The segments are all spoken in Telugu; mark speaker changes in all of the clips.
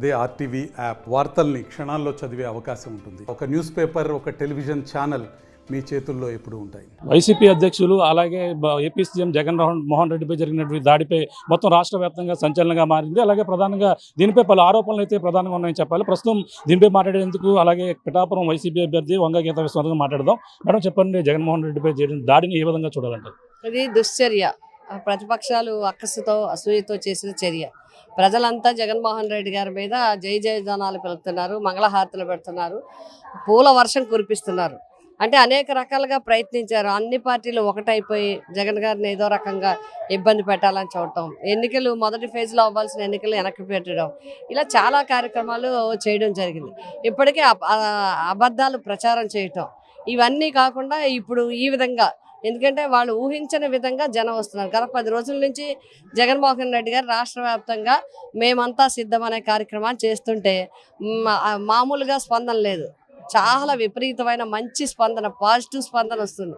Speaker 1: అదే ఆర్టీవీ యాప్ వార్తల్ని క్షణాల్లో చదివే అవకాశం ఉంటుంది. ఒక న్యూస్ పేపర్, ఒక టెలివిజన్ ఛానల్ మీ చేతుల్లో ఎప్పుడు ఉంటాయి.
Speaker 2: వైసీపీ అధ్యక్షులు అలాగే ఏపీ సీఎం జగన్మోహన్ రెడ్డిపై జరిగినటువంటి దాడిపై మొత్తం రాష్ట్ర వ్యాప్తంగా సంచలనంగా మారింది. అలాగే ప్రధానంగా దీనిపై పలు ఆరోపణలు అయితే ప్రధానంగా ఉన్నాయని చెప్పాలి. ప్రస్తుతం దీనిపై మాట్లాడేందుకు అలాగే పిఠాపురం వైసీపీ అభ్యర్థి వంగ గీత విశ్వనాథ్ మాట్లాడదాం. మేడం చెప్పండి, జగన్మోహన్ రెడ్డిపై జరిగిన దాడిని ఏ విధంగా చూడాలంటారు?
Speaker 3: ఇది దుశ్చర్య, ప్రతిపక్షాలు అక్కసుతో అసూయతో చేసిన చర్య. ప్రజలంతా జగన్మోహన్ రెడ్డి గారి మీద జై జయజనాలు పిలుపుతున్నారు, మంగళహారతులు పెడుతున్నారు, పూల వర్షం కురిపిస్తున్నారు. అంటే అనేక రకాలుగా ప్రయత్నించారు. అన్ని పార్టీలు ఒకటైపోయి జగన్ గారిని ఏదో రకంగా ఇబ్బంది పెట్టాలని చూడటం, ఎన్నికలు మొదటి ఫేజ్లో అవ్వాల్సిన ఎన్నికలు వెనక్కి పెట్టడం, ఇలా చాలా కార్యక్రమాలు చేయడం జరిగింది. ఇప్పటికే అబద్ధాలు ప్రచారం చేయటం, ఇవన్నీ కాకుండా ఇప్పుడు ఈ విధంగా, ఎందుకంటే వాళ్ళు ఊహించని విధంగా జనం వస్తున్నారు. గత 10 రోజుల నుంచి జగన్మోహన్ రెడ్డి గారు రాష్ట్ర వ్యాప్తంగా మేమంతా సిద్ధమనే కార్యక్రమాన్ని చేస్తుంటే మామూలుగా స్పందన లేదు. చాలా విపరీతమైన మంచి స్పందన, పాజిటివ్ స్పందన వస్తుంది.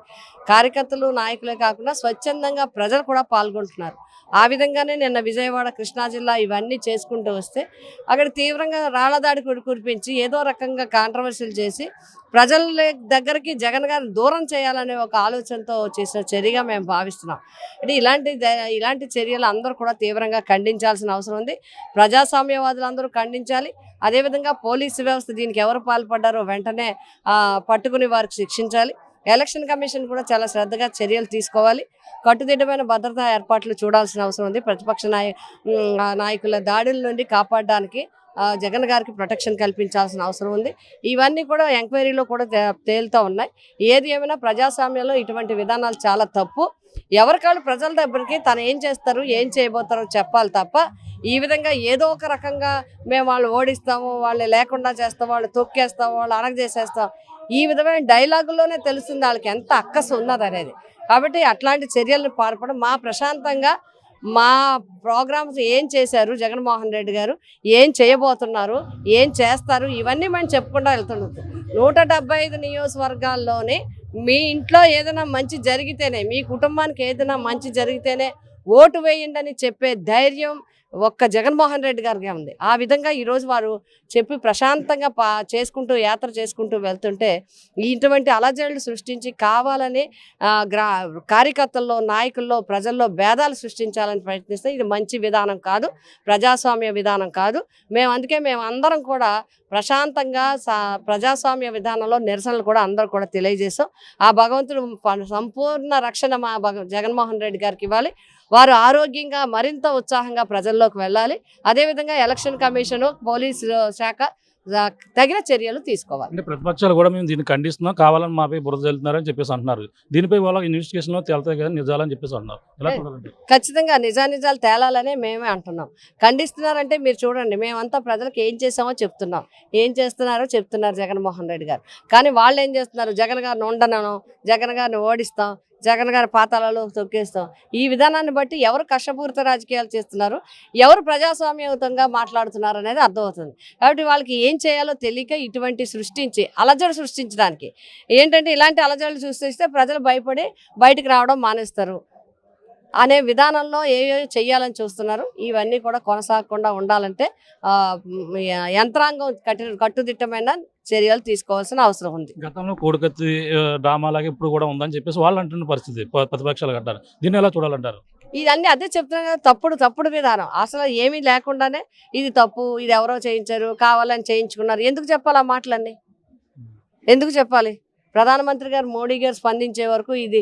Speaker 3: కార్యకర్తలు, నాయకులే కాకుండా స్వచ్ఛందంగా ప్రజలు కూడా పాల్గొంటున్నారు. ఆ విధంగానే నిన్న విజయవాడ, కృష్ణా జిల్లా ఇవన్నీ చేసుకుంటూ వస్తే అక్కడ తీవ్రంగా రాళ్లదాడి కురిపించి ఏదో రకంగా కాంట్రవర్సీలు చేసి ప్రజల దగ్గరికి జగన్ గారిని దూరం చేయాలనే ఒక ఆలోచనతో చేసిన చర్యగా మేము భావిస్తున్నాం. అంటే ఇలాంటి చర్యలు అందరూ కూడా తీవ్రంగా ఖండించాల్సిన అవసరం ఉంది. ప్రజాస్వామ్యవాదులందరూ ఖండించాలి. అదేవిధంగా పోలీసు వ్యవస్థ దీనికి ఎవరు పాల్పడ్డారో వెంటనే పట్టుకుని వారికి శిక్షించాలి. ఎలక్షన్ కమిషన్ కూడా చాలా శ్రద్ధగా చర్యలు తీసుకోవాలి. కట్టుదిట్టమైన భద్రతా ఏర్పాట్లు చూడాల్సిన అవసరం ఉంది. ప్రతిపక్ష నాయకుల దాడుల నుండి కాపాడడానికి జగన్ గారికి ప్రొటెక్షన్ కల్పించాల్సిన అవసరం ఉంది. ఇవన్నీ కూడా ఎంక్వైరీలో కూడా తేలుతూ ఉన్నాయి. ఏది ఏమైనా ప్రజాస్వామ్యంలో ఇటువంటి విధానాలు చాలా తప్పు. ఎవరికాళ్ళు ప్రజల దగ్గరికి తను ఏం చేస్తారు, ఏం చేయబోతారో చెప్పాలి తప్ప ఈ విధంగా ఏదో ఒక రకంగా మేము వాళ్ళు ఓడిస్తాము, వాళ్ళు లేకుండా చేస్తాం, వాళ్ళు తొక్కేస్తాం, వాళ్ళు అణగజేసేస్తాం, ఈ విధమైన డైలాగుల్లోనే తెలుస్తుంది వాళ్ళకి ఎంత అక్కసు ఉన్నది అనేది. కాబట్టి అట్లాంటి చర్యలను పాల్పడం, మా ప్రశాంతంగా మా ప్రోగ్రామ్స్ ఏం చేశారు జగన్మోహన్ రెడ్డి గారు, ఏం చేయబోతున్నారు, ఏం చేస్తారు, ఇవన్నీ మనం చెప్పుకుంటూ వెళ్తున్నాం. 175 నియోజకవర్గాల్లోనే మీ ఇంట్లో ఏదైనా మంచి జరిగితేనే, మీ కుటుంబానికి ఏదైనా మంచి జరిగితేనే ఓటు వేయండి అని చెప్పే ధైర్యం ఒక్క జగన్మోహన్ రెడ్డి గారికి ఉంది. ఆ విధంగా ఈరోజు వారు చెప్పి ప్రశాంతంగా చేసుకుంటూ యాత్ర చేసుకుంటూ వెళ్తుంటే ఇటువంటి అలజడులు సృష్టించి కావాలని కార్యకర్తల్లో, నాయకుల్లో, ప్రజల్లో భేదాలు సృష్టించాలని ప్రయత్నిస్తే ఇది మంచి విధానం కాదు, ప్రజాస్వామ్య విధానం కాదు. అందుకే మేము అందరం కూడా ప్రశాంతంగా ప్రజాస్వామ్య విధానంలో నిరసనలు కూడా అందరూ కూడా తెలియజేస్తాం. ఆ భగవంతుడు సంపూర్ణ రక్షణ మా జగన్మోహన్ రెడ్డి గారికి ఇవ్వాలి. వారు ఆరోగ్యంగా మరింత ఉత్సాహంగా ప్రజల్లోకి వెళ్ళాలి. అదేవిధంగా ఎలక్షన్ కమిషను, పోలీసు శాఖ తగిన చర్యలు తీసుకోవాలి.
Speaker 2: అంటే ప్రతిపక్షాలు కూడా మేము దీన్ని ఖండిస్తున్నాం, కావాలని మాపై బురద జల్లుతున్నారని చెప్పేసి అంటున్నారు. దీనిపై వాళ్ళ ఇన్వెస్టిగేషన్లో తేలుతాయి కదా నిజాలని చెప్పేసి అంటున్నారు.
Speaker 3: ఖచ్చితంగా నిజాలు తేలాలనే మేమే అంటున్నాం. ఖండిస్తున్నారంటే మీరు చూడండి, మేమంతా ప్రజలకు ఏం చేసామో చెప్తున్నాం, ఏం చేస్తున్నారో చెప్తున్నారు జగన్మోహన్ రెడ్డి గారు. కానీ వాళ్ళు ఏం చేస్తున్నారు, జగన్ గారిని ఉండనను, జగన్ గారిని ఓడిస్తాం, జగన్ గారి పాతాలలో తొక్కేస్తాం, ఈ విధానాన్ని బట్టి ఎవరు కష్టపూరిత రాజకీయాలు చేస్తున్నారు, ఎవరు ప్రజాస్వామ్యయుతంగా మాట్లాడుతున్నారు అనేది అర్థమవుతుంది. కాబట్టి వాళ్ళకి ఏం చేయాలో తెలియక ఇటువంటి అలజడి సృష్టించడానికి ఏంటంటే ఇలాంటి అలజడులు సృష్టిస్తే ప్రజలు భయపడి బయటికి రావడం మానేస్తారు అనే విధానంలో ఏవో చేయాలని చూస్తున్నారు. ఇవన్నీ కూడా కొనసాగకుండా ఉండాలంటే యంత్రాంగం కట్టుదిట్టమైన చర్యలు తీసుకోవాల్సిన అవసరం ఉంది.
Speaker 2: గతంలో కోడికత్తి డ్రామా లాగా ఇప్పుడు కూడా ఉందని చెప్పేసి వాళ్ళు అంటున్న పరిస్థితి ప్రతిపక్షాలు అంటారు. దీన్ని ఎలా చూడాలంటారు?
Speaker 3: ఇదన్నీ అదే చెప్తున్నా కదా, తప్పుడు విధానం. అసలు ఏమీ లేకుండానే ఇది తప్పు, ఇది ఎవరో చేయించారు, కావాలని చేయించుకున్నారు. ఎందుకు చెప్పాలి ఆ మాటలన్నీ? ఎందుకు చెప్పాలి? ప్రధానమంత్రి గారు, మోడీ గారు స్పందించే వరకు ఇది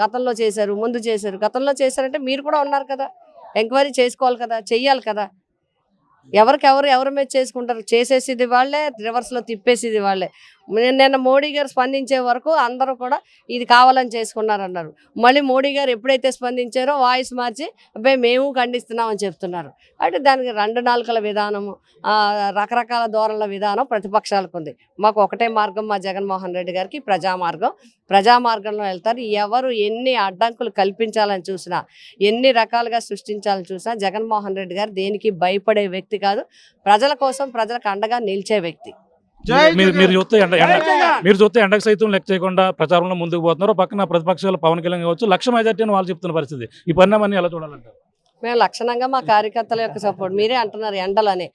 Speaker 3: గతంలో చేశారు, ముందు చేశారు. గతంలో చేశారంటే మీరు కూడా ఉన్నారు కదా, ఎంక్వైరీ చేసుకోవాలి కదా, చెయ్యాలి కదా. ఎవరి మీద చేసుకుంటారు? చేసేసిది వాళ్ళే, రివర్స్లో తిప్పేసిది వాళ్ళే. నిన్న మోడీ గారు స్పందించే వరకు అందరూ కూడా ఇది కావాలని చేసుకున్నారన్నారు. మళ్ళీ మోడీ గారు ఎప్పుడైతే స్పందించారో వాయిస్ మార్చి అబ్బాయి మేము ఖండిస్తున్నామని చెప్తున్నారు. అంటే దానికి 2 నాలుకల విధానము, రకరకాల ధోరణుల విధానం ప్రతిపక్షాలకు ఉంది. మాకు ఒకటే మార్గం, మా జగన్మోహన్ రెడ్డి గారికి ప్రజామార్గంలో వెళ్తారు. ఎవరు ఎన్ని అడ్డంకులు కల్పించాలని చూసినా, ఎన్ని రకాలుగా సృష్టించాలని చూసినా జగన్మోహన్ రెడ్డి గారు దేనికి భయపడే వ్యక్తి కాదు. ప్రజల కోసం, ప్రజలకు అండగా నిలిచే వ్యక్తి.
Speaker 2: మీరు చూస్తే ఎండకు సైతం లెక్క చేయకుండా ప్రచారంలో ముందుకు పోతున్నారు. పక్కన ప్రతిపక్షాలు పవన్ కళ్యాణ్ కావచ్చు, లక్ష మెజార్టీ అని వాళ్ళు చెప్తున్న పరిస్థితి. ఈ పరిణామాన్ని ఎలా చూడాలంటారు?
Speaker 3: మేము లక్షణంగా మా కార్యకర్తల యొక్క సపోర్ట్. మీరే అంటున్నారు ఎండలని.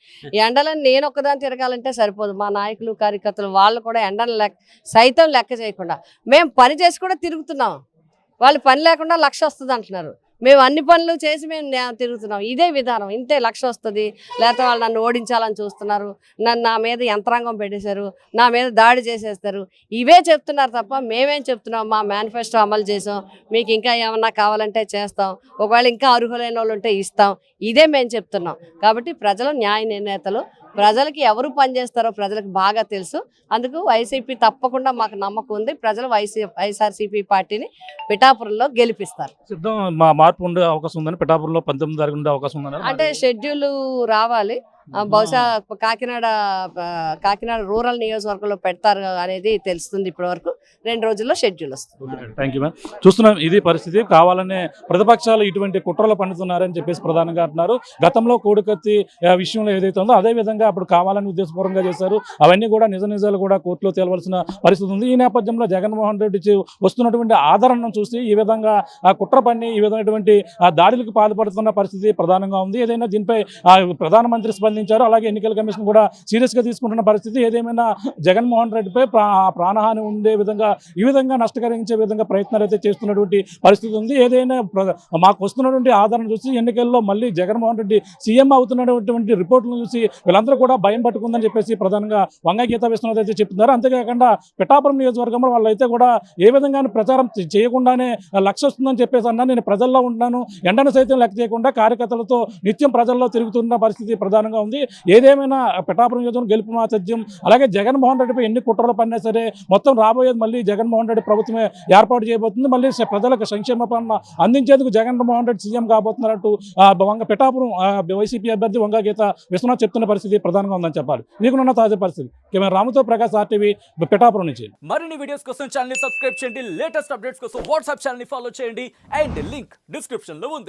Speaker 3: ఎండలని నేను ఒక్కదాన్ని తిరగాలంటే సరిపోదు. మా నాయకులు కార్యకర్తలు వాళ్ళు కూడా ఎండను సైతం లెక్క చేయకుండా మేము పని చేసి కూడా తిరుగుతున్నాం. వాళ్ళు పని లేకుండా 1,00,000 వస్తుంది అంటున్నారు. మేము అన్ని పనులు చేసి మేము తిరుగుతున్నాం. ఇదే విధానం. ఇంతే 1,00,000 వస్తుంది, లేకపోతే వాళ్ళు నన్ను ఓడించాలని చూస్తున్నారు, నా మీద యంత్రాంగం పెట్టేశారు, నా మీద దాడి చేసేస్తారు, ఇవే చెప్తున్నారు తప్ప మేమేం చెప్తున్నాం? మా మేనిఫెస్టో అమలు చేసాం, మీకు ఇంకా ఏమన్నా కావాలంటే చేస్తాం, ఒకవేళ ఇంకా అర్హులైన వాళ్ళు ఉంటే ఇస్తాం, ఇదే మేము చెప్తున్నాం. కాబట్టి ప్రజలు న్యాయ నిర్ణేతలు. ప్రజలకి ఎవరు పనిచేస్తారో ప్రజలకు బాగా తెలుసు. అందుకు వైసీపీ తప్పకుండా మాకు నమ్మకం ఉంది. ప్రజలు వైఎస్ఆర్సీపీ పార్టీని పిఠాపురంలో గెలిపిస్తారు.
Speaker 2: సిద్ధం మార్పు ఉండే అవకాశం ఉందని, పిఠాపురంలో 19 తారీఖు ఉండే అవకాశం ఉందని
Speaker 3: అంటే షెడ్యూల్ రావాలి. బహుశా కాకినాడ రూరల్ నియోజకవర్గంలో పెడతారు అనేది తెలుస్తుంది. ఇప్పటి వరకు 2 రోజుల్లో షెడ్యూల్ వస్తుంది.
Speaker 2: Thank you ma'am. చూస్తున్నాం ఇది పరిస్థితి. కావాలనే ప్రతిపక్షాలు ఇటువంటి కుట్రలు పండుతున్నారని చెప్పేసి ప్రధానంగా అంటున్నారు. గతంలో కోడికత్తి విషయంలో ఏదైతే ఉందో అదే విధంగా అప్పుడు కావాలని ఉద్దేశపూర్వకంగా చేశారు. అవన్నీ కూడా నిజాలు కూడా కోర్టులో తేలవలసిన పరిస్థితి ఉంది. ఈ నేపథ్యంలో జగన్మోహన్ రెడ్డి వస్తున్నటువంటి ఆదరణను చూసి ఈ విధంగా కుట్ర పన్ని ఈ విధమైనటువంటి దాడులకు పాల్పడుతున్న పరిస్థితి ప్రధానంగా ఉంది. ఏదైనా దీనిపై ప్రధానమంత్రి స్పందించారు. అలాగే ఎన్నికల కమిషన్ కూడా సీరియస్ గా తీసుకుంటున్న పరిస్థితి. ఏదేమైనా జగన్మోహన్ రెడ్డిపై ప్రాణహాని ఉండే విధంగా ఈ విధంగా నష్టకరించే విధంగా ప్రయత్నాలు అయితే చేస్తున్నటువంటి పరిస్థితి ఉంది. ఏదైనా మాకు వస్తున్నటువంటి ఆదరణ చూసి ఎన్నికల్లో మళ్ళీ జగన్మోహన్ రెడ్డి సీఎం అవుతున్నటువంటి రిపోర్టులను చూసి వీళ్ళందరూ కూడా భయం పట్టుకుందని చెప్పేసి ప్రధానంగా వంగ గీత విశ్వనాథ్ అయితే చెప్తున్నారు. అంతేకాకుండా పిఠాపురం నియోజకవర్గంలో వాళ్ళైతే కూడా ఏ విధంగా ప్రచారం చేయకుండానే 1,00,000 వస్తుందని చెప్పేసి అన్నా, నేను ప్రజల్లో ఉంటున్నాను, ఎండను సైతం లెక్క చేయకుండా కార్యకర్తలతో నిత్యం ప్రజల్లో తిరుగుతున్న పరిస్థితి ప్రధానంగా ఉంది. ఏదేమైనా పిఠాపురం నియోజకవర్గం గెలుపు మాత్యం. అలాగే జగన్మోహన్ రెడ్డిపై ఎన్ని కుట్రలు పడినా సరే మొత్తం రాబోయేది మళ్ళీ జగన్మోహన్ రెడ్డి ప్రభుత్వమే ఏర్పాటు చేయబోతుంది. మళ్ళీ ప్రజలకు సంక్షేమ పనులు అందించేందుకు జగన్మోహన్ రెడ్డి సీఎం కాబోతున్నారంటూ పిఠాపురం వైసీపీ అభ్యర్థి వంగ గీత విశ్వనాథ్ చెప్తున్న పరిస్థితి ప్రధానంగా ఉందని చెప్పాలి. మీకున్న తాజా పరిస్థితి కెమెరా రాముతో ప్రకాష్, RTV, పిఠాపురం నుంచి.
Speaker 4: మరిన్ని వీడియోస్ కోసం ఛానల్ ని సబ్స్క్రైబ్ చేయండి. లేటెస్ట్ అప్డేట్స్ కోసం వాట్సాప్ ఛానల్ ని ఫాలో చేయండి. అండ్ లింక్ డిస్క్రిప్షన్ లో ఉంది.